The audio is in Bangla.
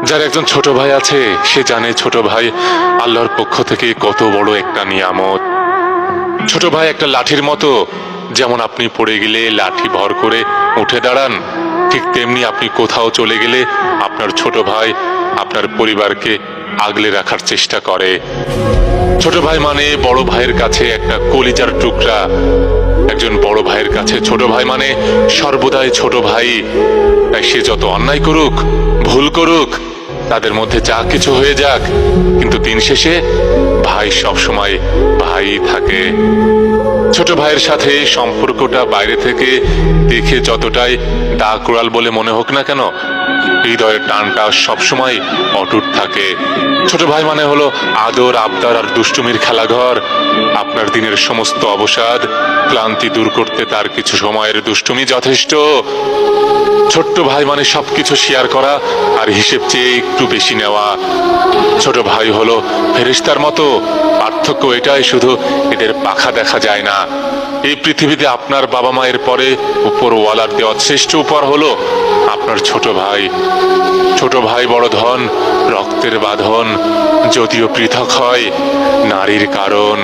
যার একজন ছোট ভাই আছে সে জানে ছোট ভাই আল্লাহর পক্ষ থেকে কত বড় একটা নিয়ামত। ছোট ভাই একটা লাঠির মতো, যেমন আপনি পড়ে গেলে লাঠি ভর করে উঠে দাঁড়ান, ঠিক তেমনি আপনি কোথাও চলে গেলে আপনার ছোট ভাই আপনার পরিবারকে আগলে রাখার চেষ্টা করে। ছোট ভাই মানে বড় ভাইয়ের কাছে একটা কলিজার টুকরা। একজন বড় ভাইয়ের কাছে ছোট ভাই মানে সর্বদাই ছোট ভাই। তাই সে যত অন্যায় করুক, ভুল করুক, তাদের মধ্যে যা কিছু হয়ে যাক, কিন্তু দিন শেষে ভাই সবসময় ভাই থাকে। ছোট ভাইয়ের সাথে সম্পর্কটা বাইরে থেকে দেখে যতটাই দাকুড়াল বলে মনে হোক না কেন, হৃদয়ের টানটা সবসময় অটুট থাকে। ছোট ভাই মানে হলো আদর, আবদার আর দুষ্টুমির খেলাঘর। আপনার দিনের সমস্ত অবসাদ, ক্লান্তি দূর করতে তার কিছু সময়ের দুষ্টুমি যথেষ্ট। ছোট্ট ভাই মানে সবকিছু শেয়ার করা আর হিসেব চেয়ে একটু বেশি নেওয়া। ছোট ভাই হলো ফেরেশতার মতো, পার্থক্য এটাই শুধু এদের পাখা দেখা যায় না। এই পৃথিবীতে আপনার বাবা মায়ের পরে উপরওয়ালার দেওয়া শ্রেষ্ঠ উপহার হলো আপনার ছোট ভাই। ছোট ভাই বড় ধন, রক্তের বাঁধন, যদিও পৃথক হয় নারীর কারণ।